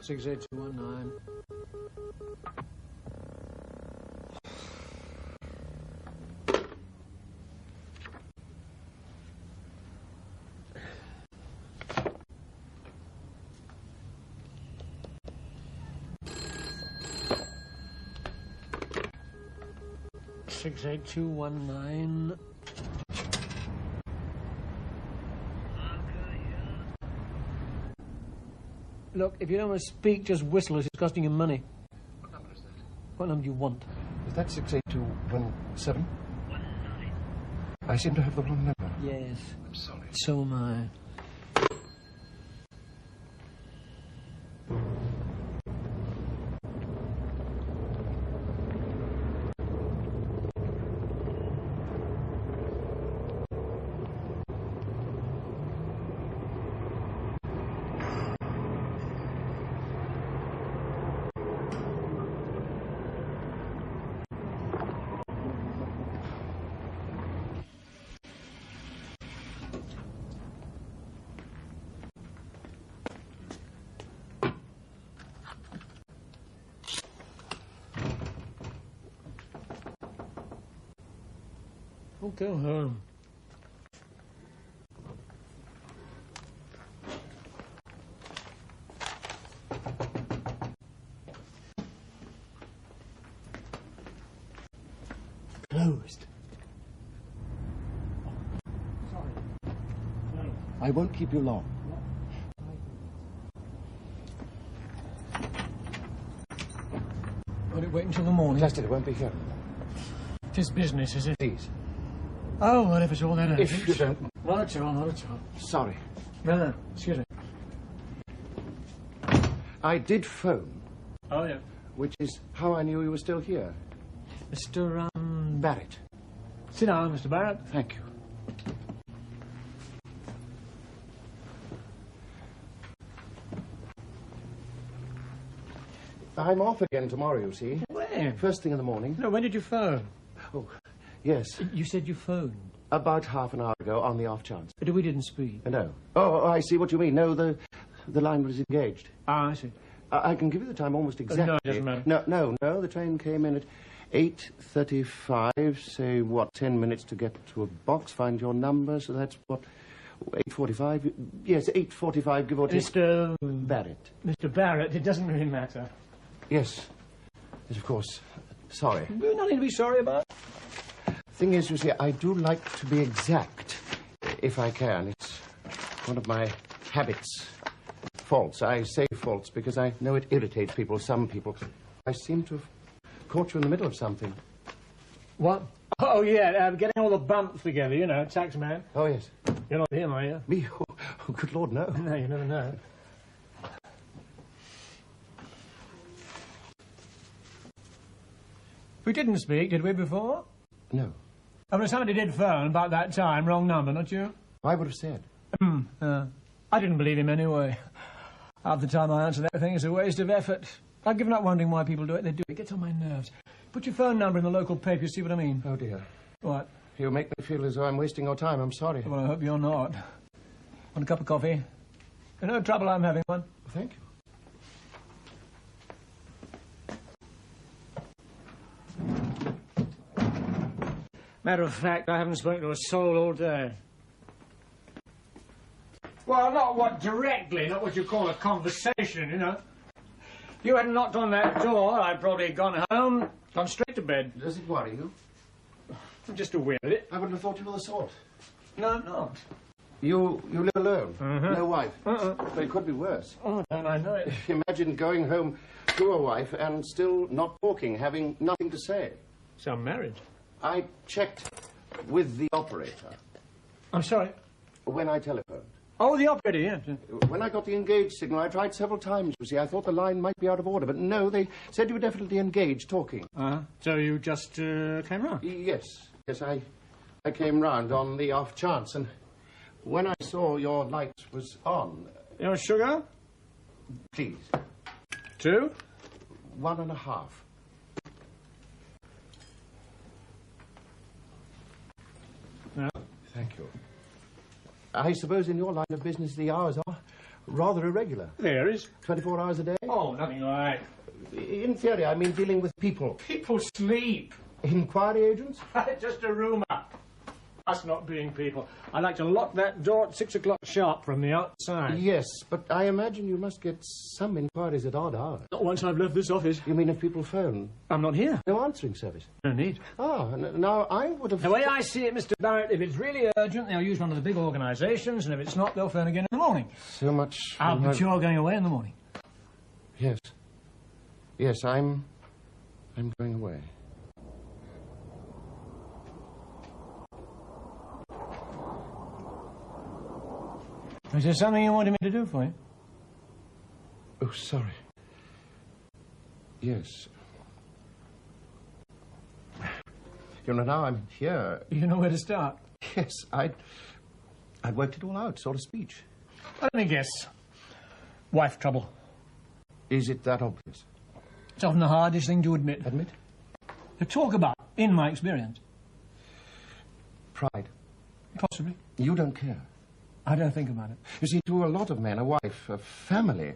68219. Six 68219. Look, if you don't want to speak, just whistle. It's costing you money. What number is that? What number do you want? Is that 68217? I seem to have the wrong number. Yes. I'm sorry. So am I. Oh, go home. Closed. Sorry. No. I won't keep you long. Will it wait until the morning? Just it won't be here. Tis business, is it? Please. Oh, well, if it's all that urgent. If you don't... Not at all, not at all. Sorry. No, excuse me. I did phone, Oh, yeah. which is how I knew you were still here. Mr. Barrett. Sit down, Mr. Barrett. Thank you. I'm off again tomorrow, you see. When? First thing in the morning. No, when did you phone? Oh, yes. You said you phoned. About half an hour ago, on the off chance. But we didn't speak. No. Oh, I see what you mean. No, the line was engaged. Ah, I see. I can give you the time almost exactly. No, it doesn't matter. No. The train came in at 8:35. Say, what, 10 minutes to get to a box, find your number. So that's, what, 8:45? Yes, 8:45, give or take. Mr. Barrett. Mr. Barrett, it doesn't really matter. Yes. Yes, of course. Sorry. There's nothing to be sorry about. Thing is, you see, I do like to be exact, if I can. It's one of my habits. Faults. I say faults because I know it irritates people, some people. I seem to have caught you in the middle of something. What? Oh, yeah, getting all the bumps together, you know, tax man. Oh, yes. You're not him, are you? Me? Oh, good Lord, no. No, you never know. We didn't speak, did we, before? No. Oh, well, somebody did phone about that time. Wrong number, not you? I would have said. I didn't believe him anyway. Half the time I answer that thing is a waste of effort. I've given up wondering why people do it. They do it. It gets on my nerves. Put your phone number in the local paper, you see what I mean? Oh, dear. What? You make me feel as though I'm wasting your time. I'm sorry. Well, I hope you're not. Want a cup of coffee? No trouble, I'm having one. Thank you. Matter of fact, I haven't spoken to a soul all day. Well, not what directly, not what you call a conversation, you know. If you hadn't knocked on that door, I'd probably gone home, gone straight to bed. Does it worry you? I'm just aware of it. I wouldn't have thought you were the sort. No, I'm not. You live alone? No wife? Uh-uh. But it could be worse. Oh, don't I know it. Imagine going home to a wife and still not talking, having nothing to say. So I'm married. I checked with the operator I'm sorry. when I telephoned. Oh, the operator, yeah. When I got the engaged signal, I tried several times, you see. I thought the line might be out of order, but no, they said you were definitely engaged, talking. So you just came round? Yes, I came round on the off chance, and when I saw your light was on... Your sugar? Please. 2? 1.5. No. Thank you. I suppose in your line of business the hours are rather irregular. There is. 24 hours a day? Oh, Oh, nothing like. In theory, I mean dealing with people. People sleep. Inquiry agents? Just a rumour. Us not being people. I like to lock that door at 6 o'clock sharp from the outside. Yes, but I imagine you must get some inquiries at odd hours. Not once I've left this office. You mean if people phone? I'm not here. No answering service? No need. Ah, now I would have... The way I see it, Mr. Barrett, if it's really urgent, they'll use one of the big organisations, and if it's not, they'll phone again in the morning. So much... But you're going away in the morning. Yes. Yes, I'm going away. Is there something you wanted me to do for you? Oh, sorry. Yes. You know, now I'm here... You know where to start? Yes, I'd worked it all out, sort of speech. Let me guess. Wife trouble. Is it that obvious? It's often the hardest thing to admit. Admit? To talk about, in my experience. Pride. Possibly. You don't care. I don't think about it. You see, to a lot of men, a wife, a family,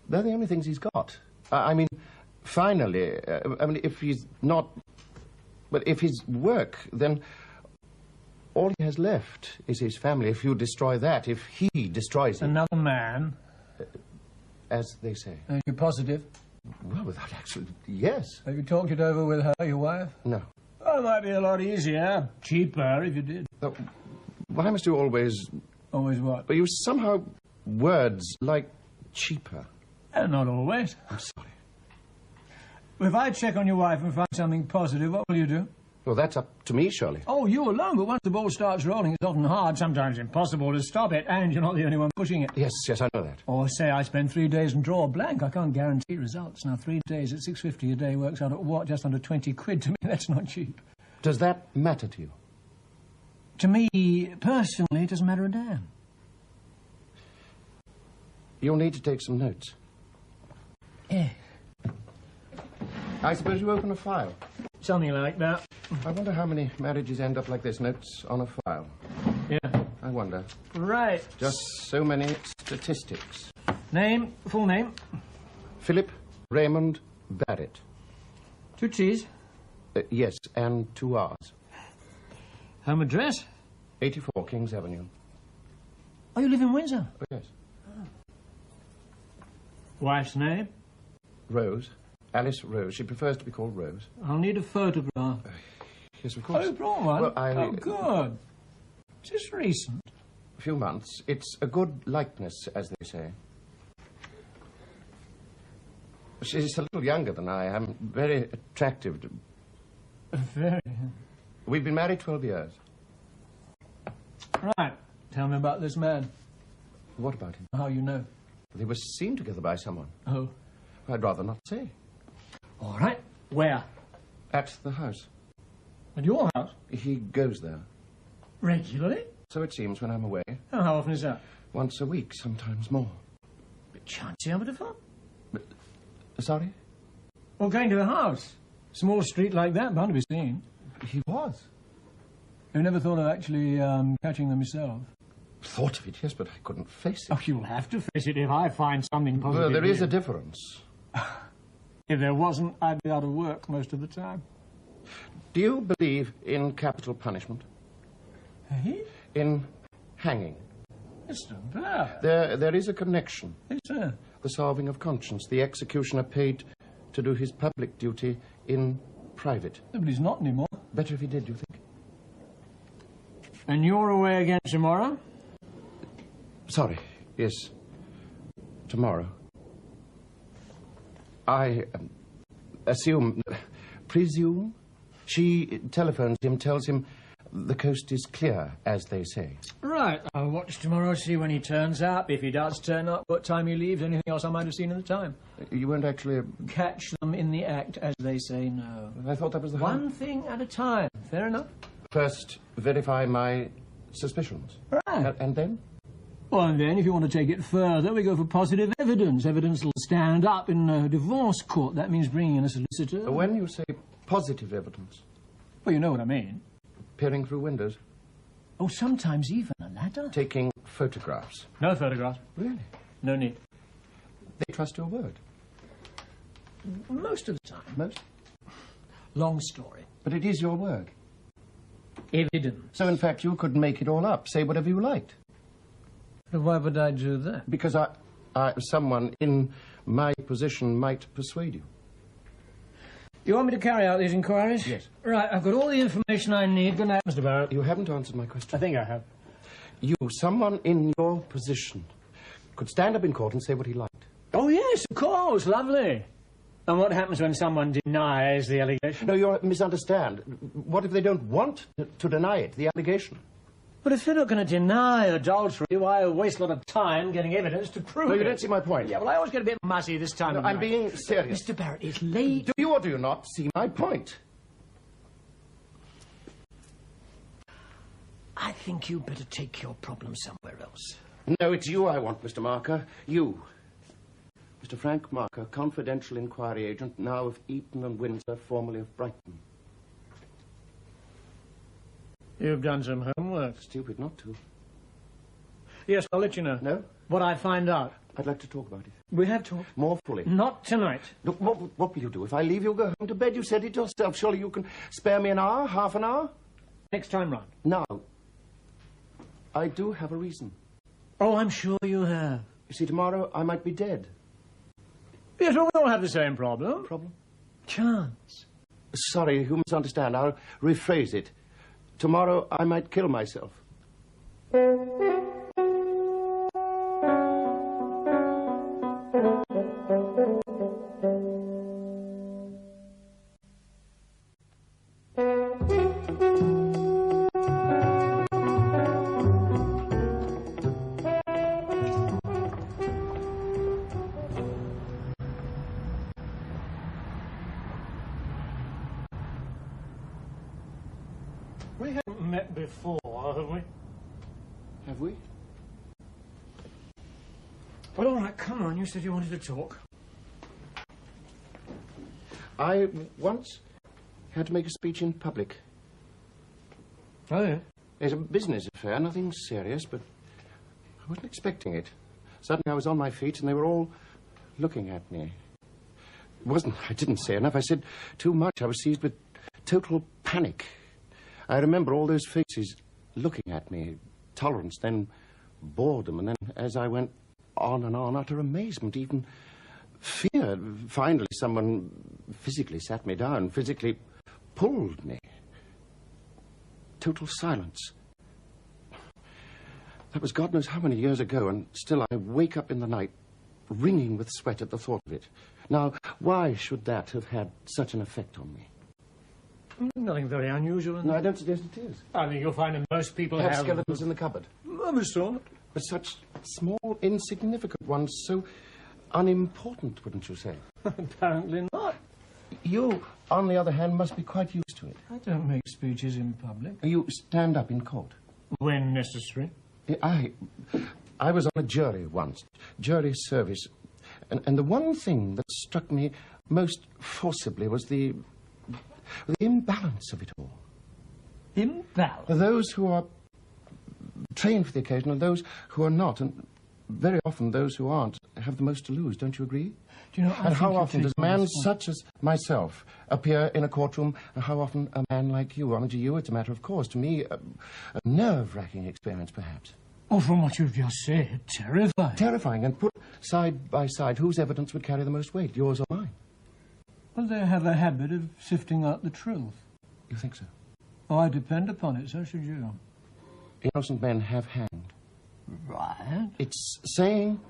they're the only things he's got. I mean, finally, if he's not... But if his work, then all he has left is his family. If you destroy that, if he destroys it... Another man... As they say. Are you positive? Well, without actually... Yes. Have you talked it over with her, your wife? No. Well, it might be a lot easier, cheaper, if you did. Why must you always... Always what? But you somehow... Words like cheaper. Not always. I'm sorry. If I check on your wife and find something positive, what will you do? Well, that's up to me, surely. Oh, you alone, but once the ball starts rolling, it's often hard, sometimes impossible to stop it, and you're not the only one pushing it. Yes, I know that. Or say I spend 3 days and draw a blank. I can't guarantee results. Now, 3 days at £6.50 a day works out at what? Just under 20 quid. To me, that's not cheap. Does that matter to you? To me, personally, it doesn't matter a damn. You'll need to take some notes. Yeah. I suppose you open a file. Something like that. I wonder how many marriages end up like this, notes on a file. Yeah. I wonder. Right. Just so many statistics. Name, full name? Philip Raymond Barrett. 2 T's? Yes, and 2 R's. Home address? 84 Kings Avenue. Oh, you live in Windsor? Oh, yes. Wife's name? Rose. Alice Rose. She prefers to be called Rose. I'll need a photograph. Yes, of course. Oh, you brought one? Well, Oh, good. Is this recent? A few months. It's a good likeness, as they say. She's a little younger than I am. Very attractive. Very. We've been married 12 years. Right. Tell me about this man. What about him? How you know? They were seen together by someone. Oh. I'd rather not say. All right. Where? At the house. At your house? He goes there. Regularly? So it seems when I'm away. Oh, how often is that? Once a week, sometimes more. But chancy I'm at a phone. Sorry? Well, going to the house. Small street like that, bound to be seen. He was. You never thought of actually catching them yourself? Thought of it, yes, but I couldn't face it. Oh, you'll have to face it if I find something positive. Well, there is here. a difference. If there wasn't, I'd be out of work most of the time. Do you believe in capital punishment? Hey? In hanging? Mr. Barrett. There is a connection. Yes, sir. The solving of conscience. The executioner paid to do his public duty in private. No, but he's not anymore. Better if he did, you think? And you're away again tomorrow? Sorry, yes. Tomorrow. I presume, she telephones him, tells him the coast is clear, as they say. Right. I'll watch tomorrow, see when he turns up. If he does turn up, what time he leaves, anything else I might have seen in the time. You won't actually... Catch them in the act, as they say, no. I thought that was the... One thing at a time. Fair enough? First, verify my suspicions. Right. And then? Well, and then, if you want to take it further, we go for positive evidence. Evidence will stand up in a divorce court. That means bringing in a solicitor. When you say positive evidence? Well, you know what I mean. Peering through windows? Oh, sometimes even a ladder. Taking photographs? No photographs. Really? No need. They trust your word? Most of the time. Most? Long story. But it is your work. Evidence. So, in fact, you could make it all up, say whatever you liked. But why would I do that? Because someone in my position might persuade you. You want me to carry out these inquiries? Yes. Right, I've got all the information I need. Good night, Mr. Barrett. You haven't answered my question. I think I have. You, someone in your position, could stand up in court and say what he liked. Oh, yes, of course. Lovely. And what happens when someone denies the allegation? No, you misunderstand. What if they don't want to deny it, the allegation? But if they're not going to deny adultery, why waste a lot of time getting evidence to prove No, it? you don't see my point. Yeah, well, I always get a bit mussy this time of I'm night. being serious. Mr. Barrett, it's late. Do you or do you not see my point? I think you better take your problem somewhere else. No, it's you I want, Mr. Marker. You. Mr. Frank Marker, confidential inquiry agent, now of Eton and Windsor, formerly of Brighton. You've done some homework. Stupid not to. Yes, I'll let you know. No? What I find out. I'd like to talk about it. We have talked. More fully. Not tonight. Look, what will you do? If I leave, you'll go home to bed. You said it yourself. Surely you can spare me an hour, half an hour? Next time round. Now, I do have a reason. Oh, I'm sure you have. You see, tomorrow I might be dead. Yes, well, we all have the same problem. Problem? Chance. Sorry, you misunderstand. I'll rephrase it. Tomorrow I might kill myself. We haven't met before, have we? Have we? Well, all right, come on. You said you wanted to talk. I once had to make a speech in public. Oh, yeah? It's a business affair, nothing serious, but I wasn't expecting it. Suddenly I was on my feet and they were all looking at me. I didn't say enough. I said too much. I was seized with total panic. I remember all those faces looking at me, tolerance, then boredom, and then as I went on and on, utter amazement, even fear. Finally, someone physically sat me down, physically pulled me. Total silence. That was God knows how many years ago, and still I wake up in the night, wringing with sweat at the thought of it. Now, why should that have had such an effect on me? Nothing very unusual in No, that. I don't suggest it is. I think you'll find that most people Have have... skeletons in the cupboard. Of a sort. But such small, insignificant ones, so unimportant, wouldn't you say? Apparently not. You, on the other hand, must be quite used to it. I don't make speeches in public. You stand up in court. When necessary. I was on a jury once, jury service, and the one thing that struck me most forcibly was the imbalance of it all. Imbalance? Those who are trained for the occasion and those who are not, and very often those who aren't have the most to lose, don't you agree? Do you know, and how often does a man such as myself appear in a courtroom, and how often a man like you? I mean, to you it's a matter of course. To me, a nerve-wracking experience, perhaps. Oh, from what you've just said, terrifying. Terrifying, and put side by side, whose evidence would carry the most weight, yours or mine? Well, they have a habit of sifting out the truth. You think so? Oh, I depend upon it, so should you. Innocent men have hanged. Right. It's saying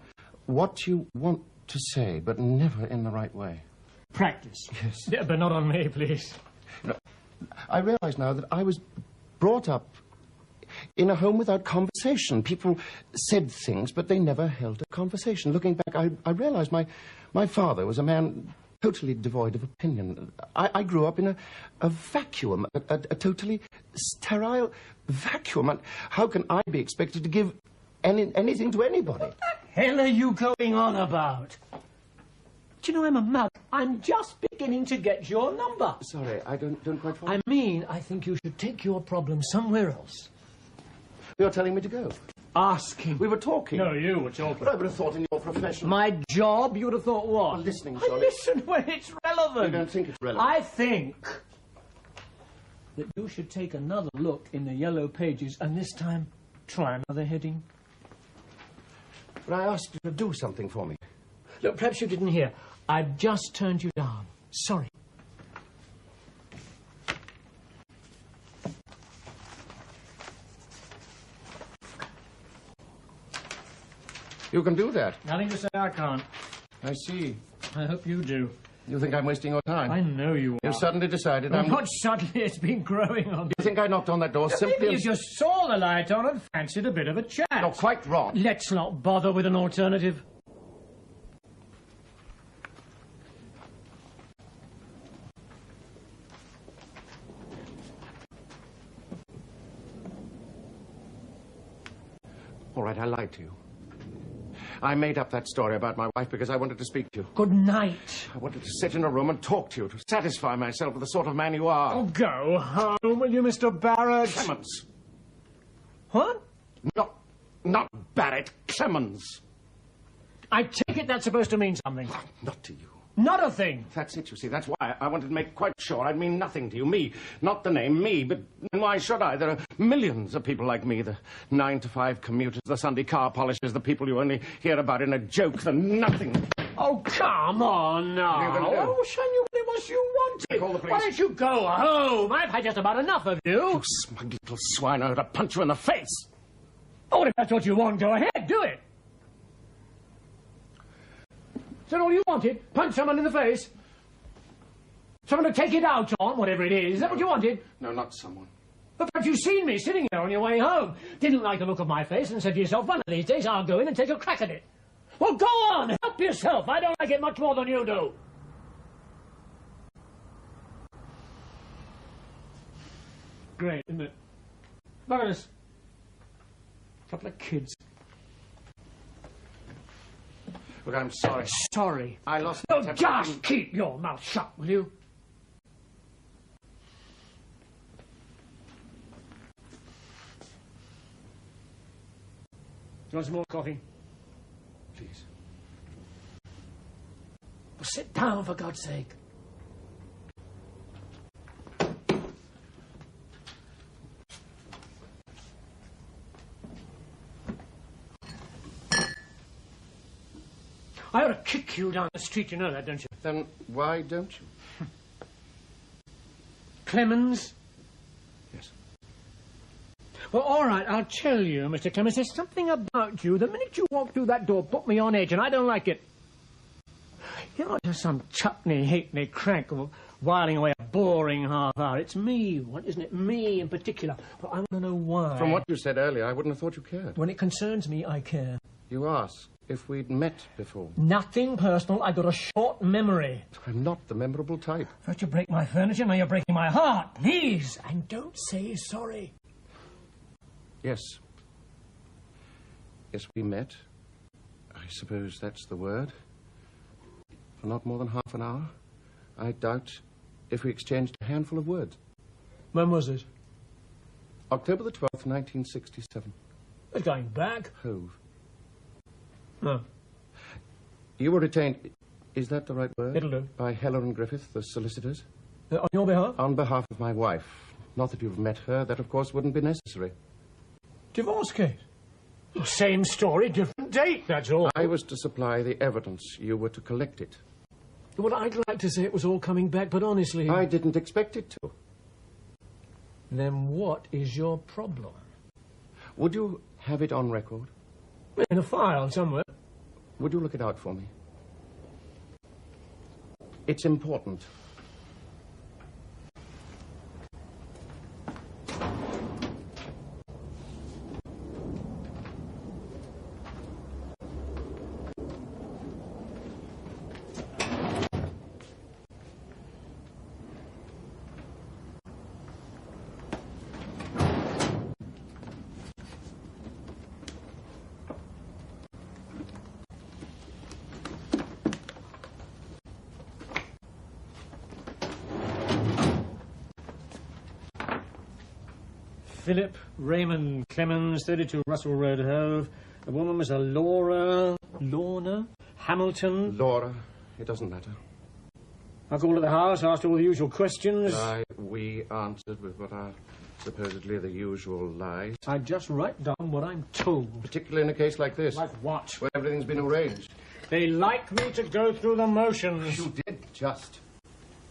what you want to say, but never in the right way. Practice. Yes. Yeah, but not on me, please. No, I realize now that I was brought up in a home without conversation. People said things, but they never held a conversation. Looking back, I realized my father was a man totally devoid of opinion. I grew up in a vacuum, a totally sterile vacuum. And how can I be expected to give anything to anybody? What the hell are you going on about? Do you know I'm a mug? I'm just beginning to get your number. Sorry, I don't quite follow. I think you should take your problem somewhere else. You're telling me to go? asking. We were talking. No, you were talking. But I would have thought in your profession... My job, you would have thought what? Well, listening, I Johnny. listen when it's relevant. You don't think it's relevant? I think that you should take another look in the yellow pages and this time try another heading. But I asked you to do something for me. Look, perhaps you didn't hear. I've just turned you down. Sorry. You can do that. Nothing to say I can't. I see. I hope you do. You think I'm wasting your time? I know you are. You've suddenly decided Well, not suddenly, it's been growing on me. You think I knocked on that door simply... Maybe you just saw the light on and fancied a bit of a chat. You're quite wrong. Let's not bother with an alternative. All right, I lied to you. I made up that story about my wife because I wanted to speak to you. Good night. I wanted to sit in a room and talk to you, to satisfy myself with the sort of man you are. Oh, go home, will you, Mr. Barrett? Clemens. What? Not Barrett, Clemens. I take it that's supposed to mean something. Not to you. Not a thing. That's it, you see. That's why I wanted to make quite sure I'd mean nothing to you. Me. Not the name, me. But why should I? There are millions of people like me. The 9-to-5 commuters, the Sunday car polishers, the people you only hear about in a joke, the nothing. Oh, come on now. What are you gonna do? Oh, son, you did what you wanted. Call the police. Why don't you go home? I've had just about enough of you. You smug little swine, I ought to punch you in the face. Oh, if that's what you want, go ahead, do it. Is that all you wanted? Punch someone in the face? Someone to take it out on, whatever it is. Is that what you wanted? No, not someone. But perhaps you've seen me sitting there on your way home. Didn't like the look of my face and said to yourself, one of these days I'll go in and take a crack at it. Well, go on, help yourself. I don't like it much more than you do. Great, isn't it? Look at us. Couple of kids. Look, I'm sorry. Sorry. I lost... Oh, just keep your mouth shut, will you? You want some more coffee? Please. Well, sit down, for God's sake. I ought to kick you down the street, you know that, don't you? Then why don't you? Clemens? Yes. Well, all right, I'll tell you, Mr. Clemens, there's something about you. The minute you walk through that door, put me on edge, and I don't like it. You're not just some chutney, halfpenny crank whiling away a boring half hour. It's me, isn't it? Me in particular. Well, I want to know why. From what you said earlier, I wouldn't have thought you cared. When it concerns me, I care. You asked if we'd met before. Nothing personal. I've got a short memory. I'm not the memorable type. First you break my furniture, now you're breaking my heart. Please, and don't say sorry. Yes. Yes, we met. I suppose that's the word. For not more than half an hour. I doubt if we exchanged a handful of words. When was it? October the 12th, 1967. It's going back. Hove. No. You were retained, is that the right word? It'll do. By Heller and Griffith, the solicitors? On your behalf? On behalf of my wife. Not that you've met her. That, of course, wouldn't be necessary. Divorce case? Well, same story, different date, that's all. I was to supply the evidence. You were to collect it. Well, I'd like to say it was all coming back, but honestly... I didn't expect it to. Then what is your problem? Would you have it on record? In a file somewhere. Would you look it out for me? It's important. Philip Raymond Clemens, 32 Russell Road, Hove. The woman was a Lorna Hamilton. Laura, it doesn't matter. I called at the house, asked all the usual questions. We answered with what are supposedly the usual lies. I just write down what I'm told. Particularly in a case like this. Like what? Where everything's been arranged. They like me to go through the motions. You did, just.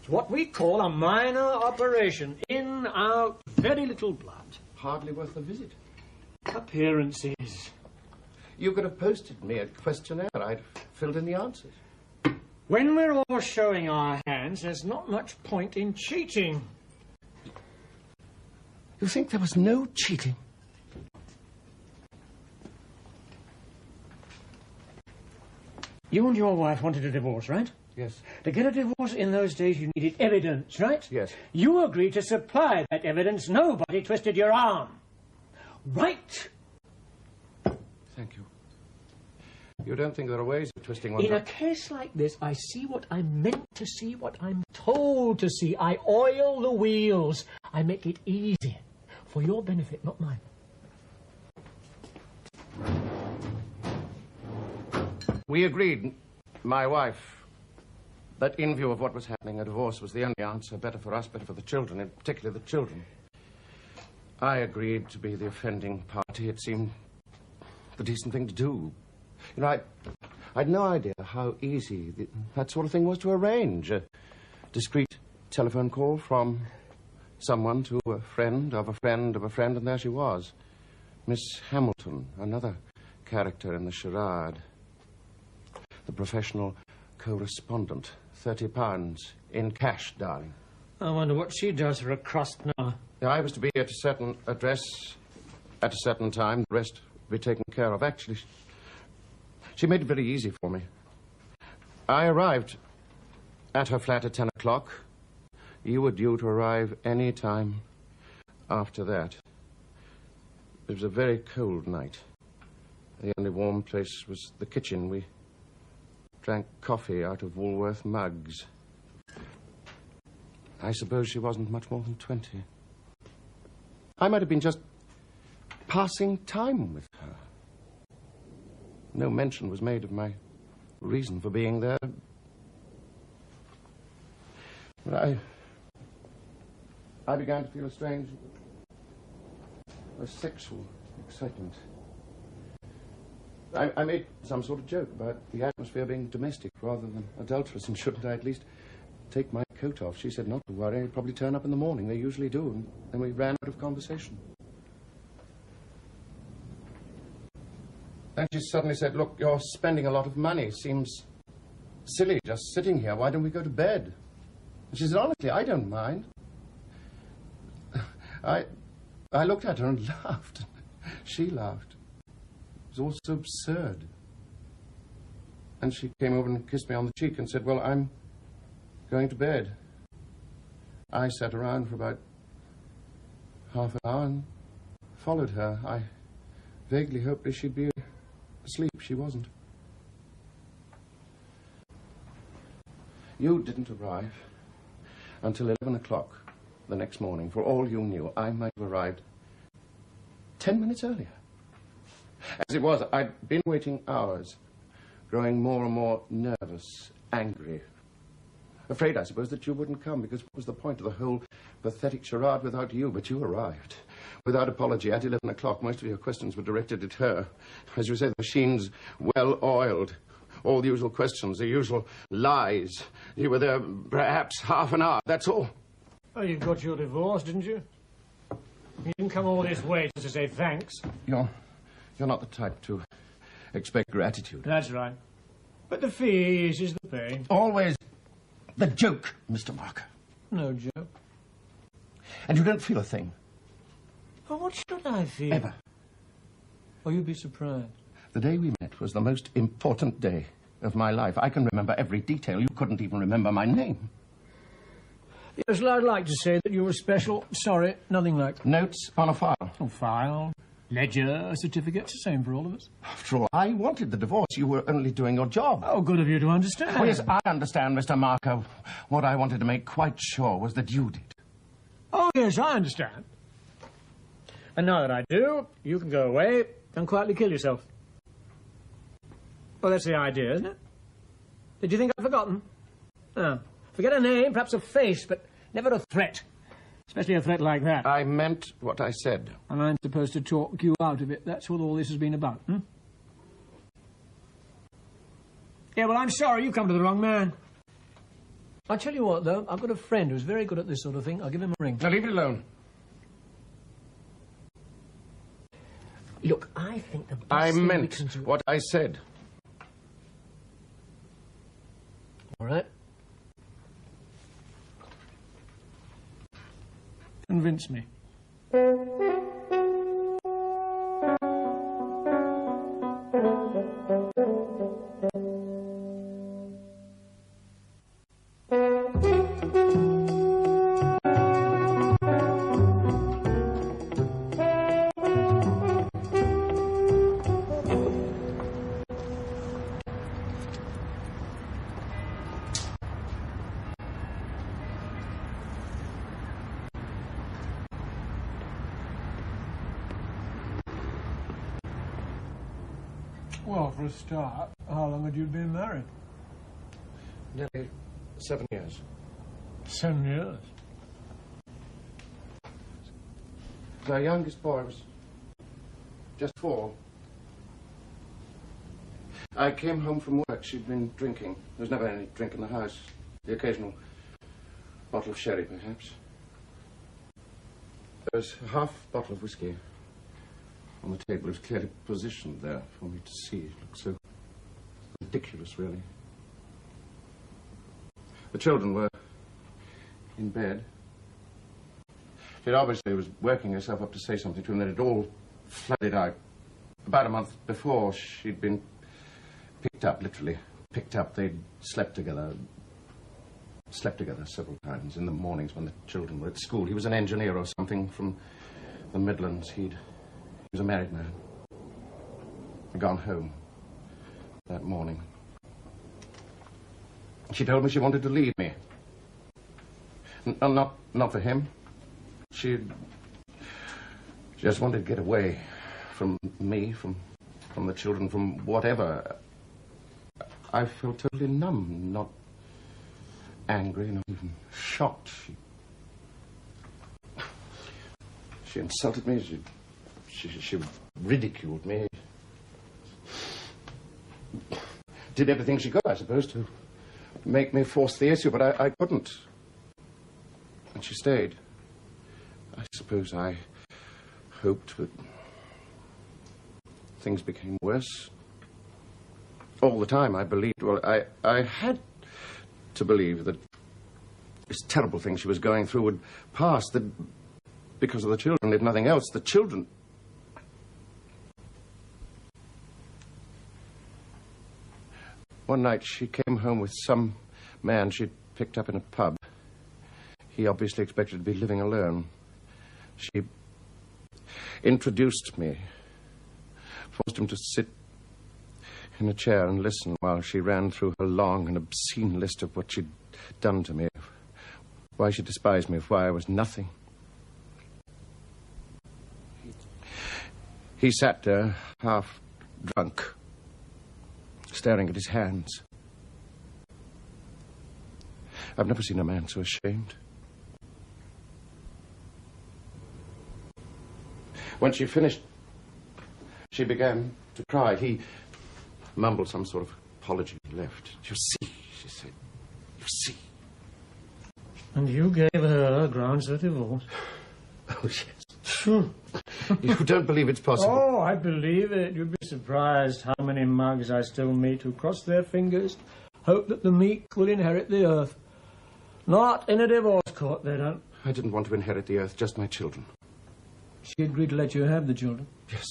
It's what we call a minor operation. In, out, very little blood. Hardly worth the visit. Appearances. You could have posted me a questionnaire. I'd filled in the answers. When we're all showing our hands, there's not much point in cheating. You think there was no cheating? You and your wife wanted a divorce, right? Yes. To get a divorce in those days, you needed evidence, right? Yes. You agreed to supply that evidence. Nobody twisted your arm. Right? Thank you. You don't think there are ways of twisting one's In a case like this, I see what I'm meant to see, what I'm told to see. I oil the wheels. I make it easy. For your benefit, not mine. We agreed, my wife, that in view of what was happening, a divorce was the only answer, better for us, better for the children, and particularly the children. I agreed to be the offending party. It seemed the decent thing to do. You know, I'd no idea how easy that sort of thing was to arrange. A discreet telephone call from someone to a friend of a friend of a friend, and there she was. Miss Hamilton, another character in the charade. The professional correspondent. £30 in cash, darling. I wonder what she does for a crust now. I was to be at a certain address at a certain time. The rest would be taken care of. Actually, she made it very easy for me. I arrived at her flat at 10 o'clock. You were due to arrive any time after that. It was a very cold night. The only warm place was the kitchen. We drank coffee out of Woolworth mugs. I suppose she wasn't much more than 20. I might have been just passing time with her. No mention was made of my reason for being there. But I began to feel a sexual excitement. I made some sort of joke about the atmosphere being domestic rather than adulterous, and shouldn't I at least take my coat off? She said not to worry, I'd probably turn up in the morning. They usually do, and then we ran out of conversation. Then she suddenly said, look, you're spending a lot of money. Seems silly just sitting here. Why don't we go to bed? And she said, honestly, I don't mind. I looked at her and laughed. She laughed. It was all so absurd. And she came over and kissed me on the cheek and said, well, I'm going to bed. I sat around for about half an hour and followed her. I vaguely hoped that she'd be asleep. She wasn't. You didn't arrive until 11 o'clock the next morning. For all you knew, I might have arrived 10 minutes earlier. As it was, I'd been waiting hours, growing more and more nervous, angry. Afraid, I suppose, that you wouldn't come, because what was the point of the whole pathetic charade without you? But you arrived. Without apology, at 11 o'clock, most of your questions were directed at her. As you say, the machine's well oiled. All the usual questions, the usual lies. You were there perhaps half an hour, that's all. Oh, you got your divorce, didn't you? You didn't come all this way just to say thanks. You're not the type to expect gratitude. That's right. But the fee is the pay. Always the joke, Mr. Marker. No joke. And you don't feel a thing. Oh, what should I feel? Ever. Oh, you'd be surprised. The day we met was the most important day of my life. I can remember every detail. You couldn't even remember my name. Yes, I'd like to say that you were special. Sorry, nothing like. Notes on a file. Oh, file, ledger, certificate, the same for all of us. After all, I wanted the divorce. You were only doing your job. Oh, good of you to understand. Oh, yes, I understand, Mr. Marker. What I wanted to make quite sure was that you did. Oh, yes, I understand. And now that I do, you can go away and quietly kill yourself. Well, that's the idea, isn't it? Did you think I'd forgotten? No. Forget a name, perhaps a face, but never a threat. Especially a threat like that. I meant what I said. And I'm supposed to talk you out of it. That's what all this has been about, hmm? Yeah, well, I'm sorry. You come to the wrong man. I'll tell you what, though. I've got a friend who's very good at this sort of thing. I'll give him a ring. Now, leave it alone. Look, I think the best I thing meant we can do... what I said. All right. Convince me. Well, for a start, how long had you been married? Nearly 7 years. 7 years? Our youngest boy was just 4. I came home from work. She'd been drinking. There was never any drink in the house. The occasional bottle of sherry, perhaps. There was a half bottle of whiskey on the table. It was clearly positioned there for me to see. It looked so ridiculous, really. The children were in bed. She obviously was working herself up to say something to him, then it all flooded out. About a month before, she'd been picked up, literally picked up. They'd slept together several times in the mornings when the children were at school. He was an engineer or something from the Midlands. He was a married man. He'd gone home that morning. She told me she wanted to leave me. Not for him. She just wanted to get away from me, from the children, from whatever. I felt totally numb, not angry, not even shocked. She insulted me. She ridiculed me. Did everything she could, I suppose, to make me force the issue, but I couldn't. And she stayed. I suppose I hoped, but things became worse. All the time I believed, well, I had to believe that this terrible thing she was going through would pass, that because of the children, if nothing else, the children... One night she came home with some man she'd picked up in a pub. He obviously expected to be living alone. She introduced me, forced him to sit in a chair and listen while she ran through her long and obscene list of what she'd done to me, why she despised me, why I was nothing. He sat there, half drunk, staring at his hands. I've never seen a man so ashamed. When she finished, she began to cry. He mumbled some sort of apology and left. You see, she said, you see. And you gave her grounds for divorce? Oh, yes. You don't believe it's possible? Oh, I believe it. You'd be surprised how many mugs I still meet who cross their fingers, hope that the meek will inherit the earth. Not in a divorce court, they don't. I didn't want to inherit the earth, just my children. She agreed to let you have the children? Yes.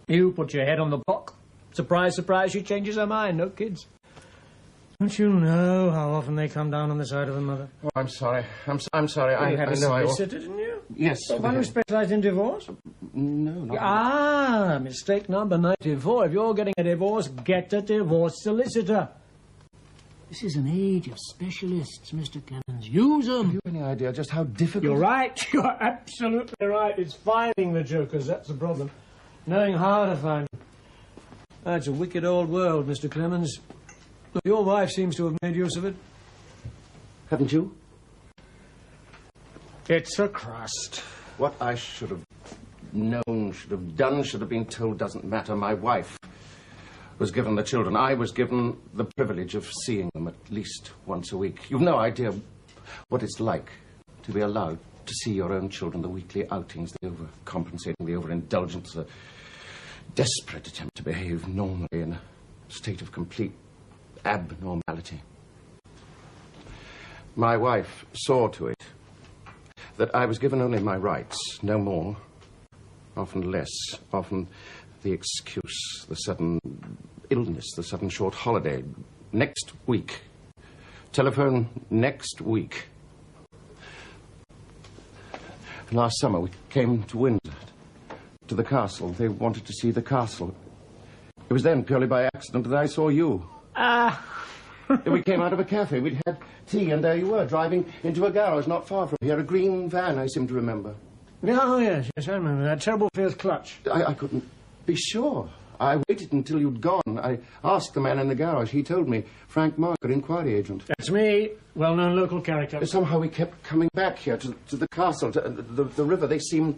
You put your head on the block. Surprise, surprise, she changes her mind. No kids. Don't you know how often they come down on the side of the mother? Oh, I'm sorry. I'm sorry. Well, you had a know solicitor, didn't you? Yes. So one who specialised in divorce? No, not... Ah, mistake number 94. If you're getting a divorce, get a divorce solicitor. This is an age of specialists, Mr. Clemens. Use them. Have you any idea just how difficult... You're right. You're absolutely right. It's finding the jokers. That's the problem. Knowing how to find them. That's a wicked old world, Mr. Clemens. But your wife seems to have made use of it. Haven't you? It's a crust. What I should have known, should have done, should have been told doesn't matter. My wife was given the children. I was given the privilege of seeing them at least once a week. You've no idea what it's like to be allowed to see your own children, the weekly outings, the overcompensating, the overindulgence, the desperate attempt to behave normally in a state of complete abnormality. My wife saw to it that I was given only my rights, no more, often less, often the excuse, the sudden illness, the sudden short holiday. Next week. Telephone next week. Last summer we came to Windsor, to the castle. They wanted to see the castle. It was then, purely by accident, that I saw you. We came out of a cafe. We'd had tea, and there you were, driving into a garage not far from here. A green van, I seem to remember. Oh, yes, I remember that. Terrible fierce clutch. I couldn't be sure. I waited until you'd gone. I asked the man in the garage. He told me, Frank Marker, inquiry agent. That's me, well-known local character. Somehow we kept coming back here to the castle, to the river. They seemed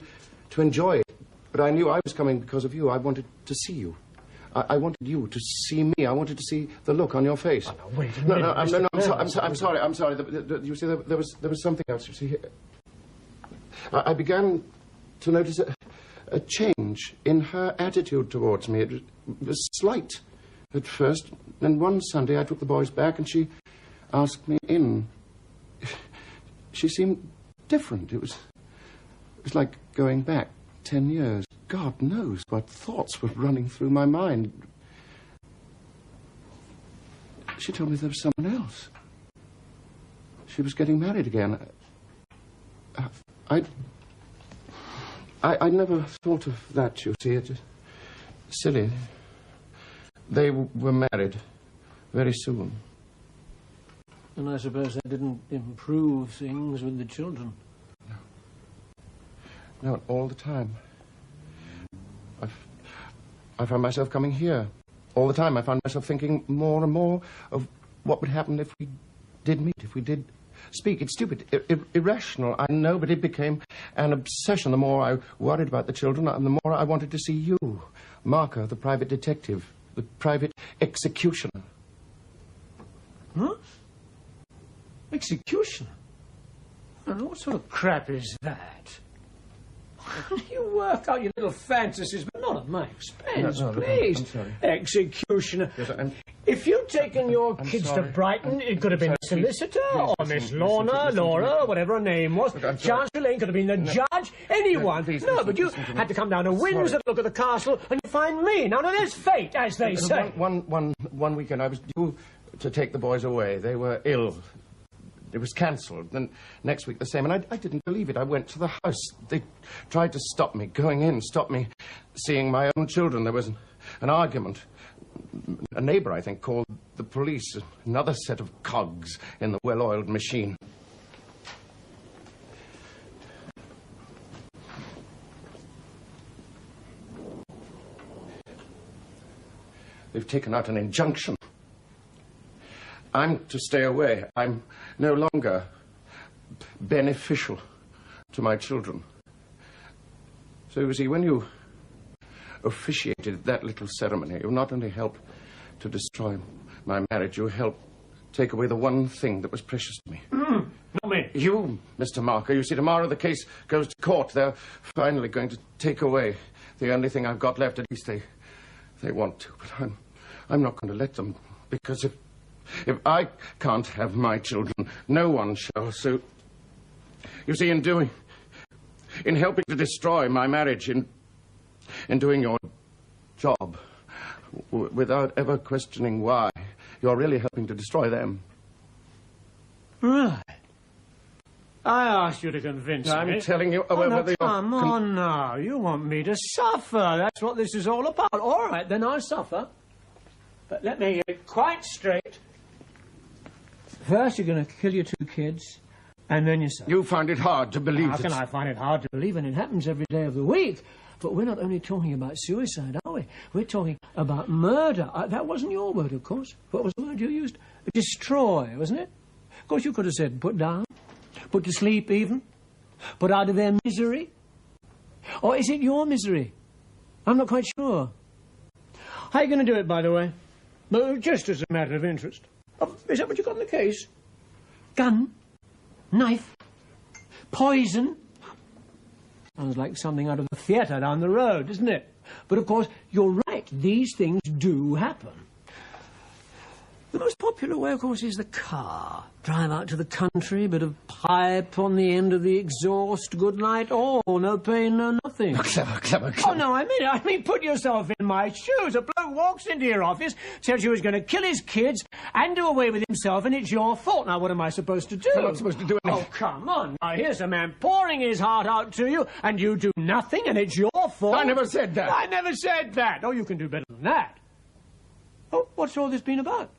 to enjoy it. But I knew I was coming because of you. I wanted to see you. I wanted you to see me. I wanted to see the look on your face. Oh, no, wait a minute. I'm sorry. You see, there was something else. You see, I began to notice a change in her attitude towards me. It was slight at first. Then one Sunday I took the boys back and she asked me in. She seemed different. It was like going back 10 years. God knows what thoughts were running through my mind. She told me there was someone else. She was getting married again. I never thought of that, you see. It's silly. They were married very soon. And I suppose that didn't improve things with the children. No, all the time. I found myself coming here. All the time I found myself thinking more and more of what would happen if we did meet, if we did speak. It's stupid, irrational, I know, but it became an obsession. The more I worried about the children, the more I wanted to see you, Marker, the private detective, the private executioner. Huh? Executioner? What sort of crap is that? You work out your little fantasies, but not at my expense, no, please. I'm sorry. Executioner. Yes, If you'd taken your kids to Brighton, it could have been the solicitor, or Miss Laura, whatever her name was. Chancellor Lane could have been the judge, anyone. But you had to come down to Windsor to look at the castle, and you find me. Now there's fate, as they say. One weekend I was due to take the boys away. They were ill. It was cancelled. Then next week the same. And I didn't believe it. I went to the house. They tried to stop me going in, stop me seeing my own children. There was an argument. A neighbour, I think, called the police. Another set of cogs in the well-oiled machine. They've taken out an injunction. I'm to stay away. I'm no longer beneficial to my children. So, you see, when you officiated that little ceremony, you not only helped to destroy my marriage, you helped take away the one thing that was precious to me. Not me. You, Mr. Marker. You see, tomorrow the case goes to court. They're finally going to take away the only thing I've got left. At least they want to. But I'm not going to let them, because if I can't have my children, no one shall. So, you see, in helping to destroy my marriage, in doing your job, without ever questioning why, you're really helping to destroy them. Right. I asked you to convince me. I'm telling you... Come on now. You want me to suffer. That's what this is all about. All right, then I'll suffer. But let me get it quite straight. First you're going to kill your 2 kids, and then yourself. You find it hard to believe How that... can I find it hard to believe? And it happens every day of the week. But we're not only talking about suicide, are we? We're talking about murder. That wasn't your word, of course. What was the word you used? Destroy, wasn't it? Of course, you could have said put down, put to sleep even, put out of their misery. Or is it your misery? I'm not quite sure. How are you going to do it, by the way? Just as a matter of interest. Oh, is that what you got in the case? Gun? Knife? Poison? Sounds like something out of the theatre down the road, doesn't it? But, of course, you're right. These things do happen. The most popular way, of course, is the car. Drive out to the country, bit of pipe on the end of the exhaust, good night, all, no pain, no nothing. Clever. Oh, no, I mean, put yourself in my shoes. A bloke walks into your office, tells you he's going to kill his kids and do away with himself, and it's your fault. Now, what am I supposed to do? I'm not supposed to do anything. Oh, come on. Now, here's a man pouring his heart out to you, and you do nothing, and it's your fault. I never said that. I never said that. Oh, you can do better than that. Oh, what's all this been about?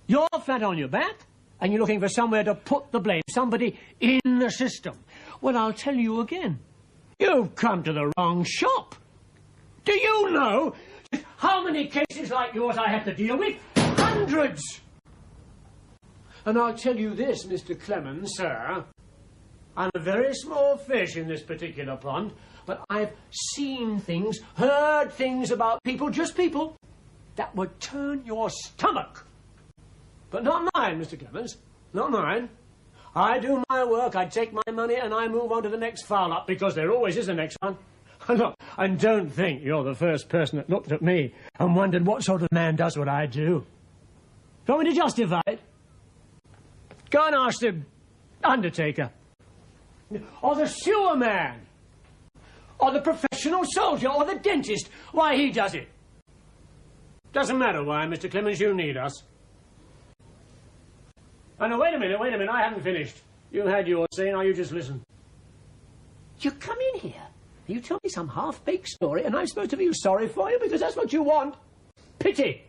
You're flat on your back, and you're looking for somewhere to put the blame, somebody in the system. Well, I'll tell you again. You've come to the wrong shop. Do you know how many cases like yours I have to deal with? Hundreds! And I'll tell you this, Mr. Clemens, sir. I'm a very small fish in this particular pond, but I've seen things, heard things about people, just people, that would turn your stomach. But not mine, Mr. Clemens. Not mine. I do my work, I take my money, and I move on to the next foul-up, because there always is a next one. Look, and don't think you're the first person that looked at me and wondered what sort of man does what I do. Do you want me to justify it? Go and ask the undertaker. Or the sewer man. Or the professional soldier. Or the dentist. Why he does it. Doesn't matter why, Mr. Clemens, you need us. Oh, no, wait a minute, I haven't finished. You had your say, now you just listen. You come in here, you tell me some half-baked story, and I'm supposed to feel sorry for you because that's what you want. Pity.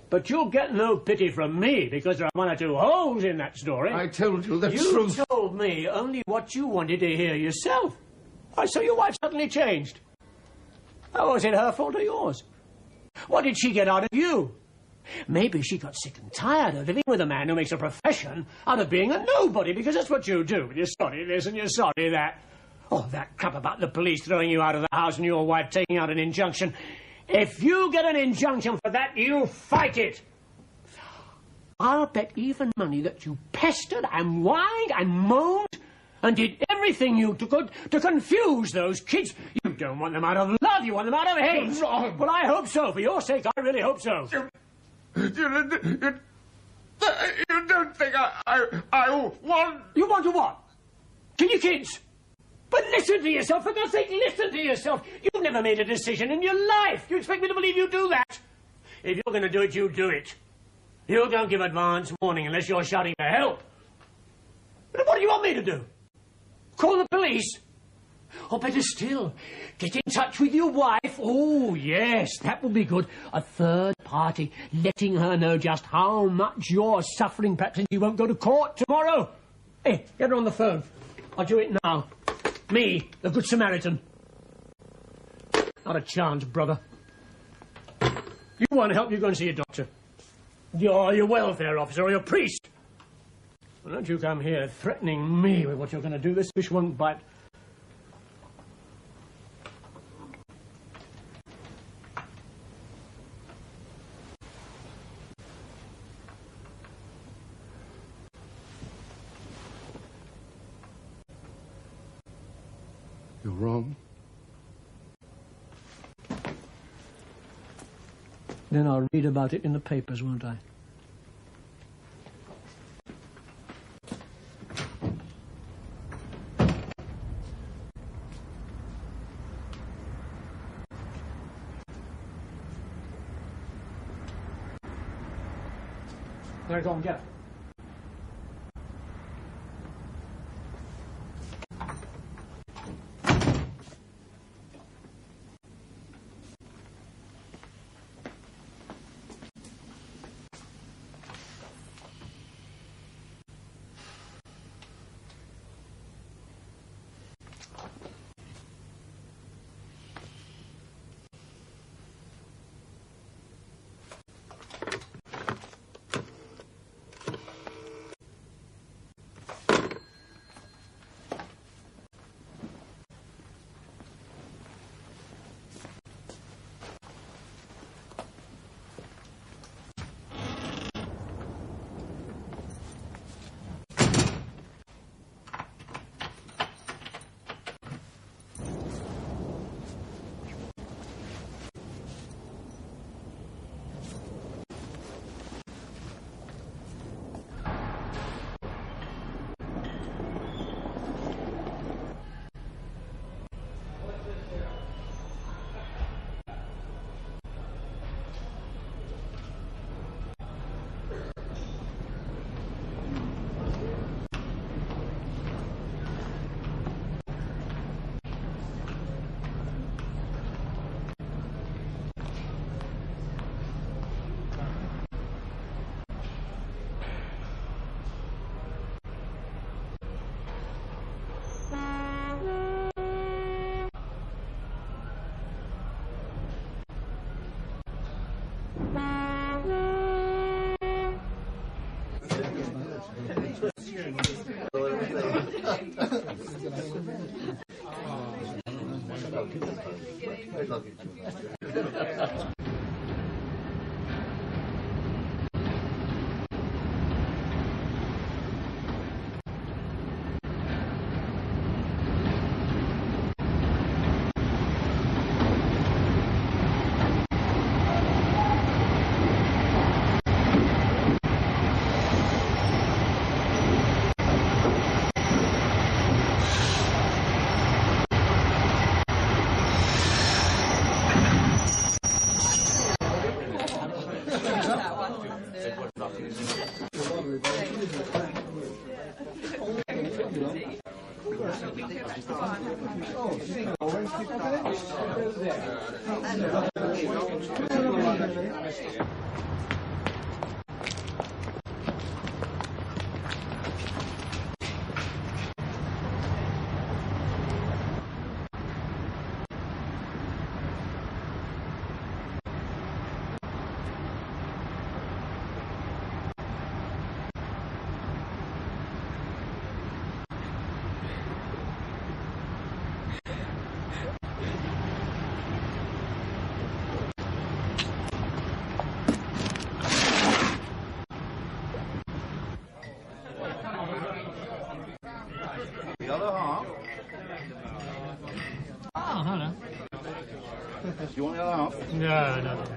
But you'll get no pity from me because there are 1 or 2 holes in that story. I told you the truth. You told me only what you wanted to hear yourself. Oh, so your wife suddenly changed. Oh, was it her fault or yours? What did she get out of you? Maybe she got sick and tired of living with a man who makes a profession out of being a nobody, because that's what you do. You're sorry this and you're sorry that. Oh, that crap about the police throwing you out of the house and your wife taking out an injunction. If you get an injunction for that, you fight it. I'll bet even money that you pestered and whined and moaned and did everything you could to confuse those kids. You don't want them out of love, you want them out of hate. You're wrong. Well, I hope so. For your sake, I really hope so. You don't think I want... You want to what? Kill your kids? But listen to yourself, for God's sake, listen to yourself. You've never made a decision in your life. You expect me to believe you do that? If you're going to do it, you do it. You don't give advance warning unless you're shouting for help. But what do you want me to do? Call the police? Or better still, get in touch with your wife. Oh, yes, that would be good. A third party, letting her know just how much you're suffering. Perhaps you won't go to court tomorrow. Hey, get her on the phone. I'll do it now. Me, the Good Samaritan. Not a chance, brother. You want help, you go and see a doctor. You're your welfare officer or your priest. Well, don't you come here threatening me with what you're going to do. This fish won't bite. You're wrong. Then I'll read about it in the papers, won't I? There, go and get it. The other half. Oh, hello. Do you want the other half? No.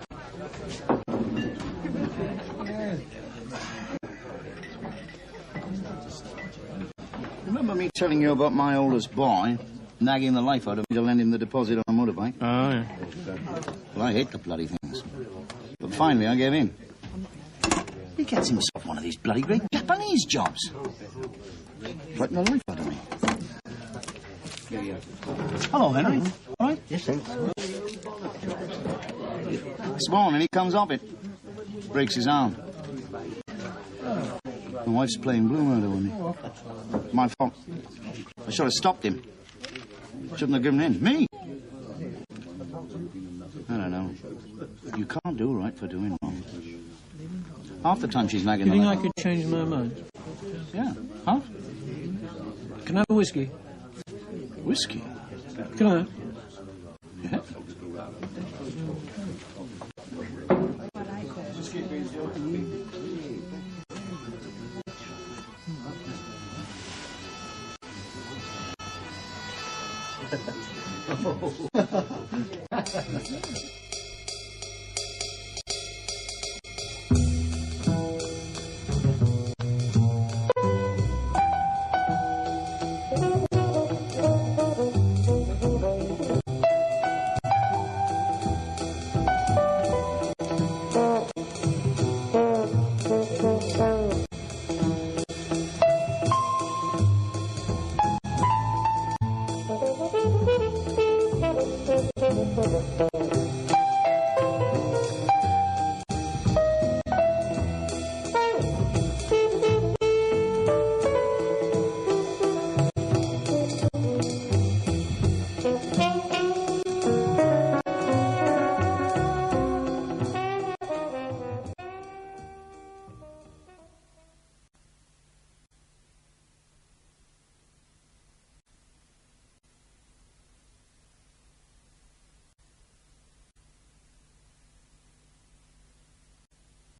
Remember me telling you about my oldest boy nagging the life out of me to lend him the deposit on a motorbike? Oh, yeah. Well, I hate the bloody things. But finally, I gave in. He gets himself one of these bloody great Japanese jobs. Frightened the life out of me. Hello, Henry. All right? Yes, thanks. This morning he comes up it. Breaks his arm. My wife's playing blue murder with me. My fault. I should have stopped him. Shouldn't have given in. Me? I don't know. You can't do right for doing wrong. Half the time she's nagging You think the I could change my mind? Yeah, half? Can I have a whiskey? Whiskey? Can I? Yeah. Oh.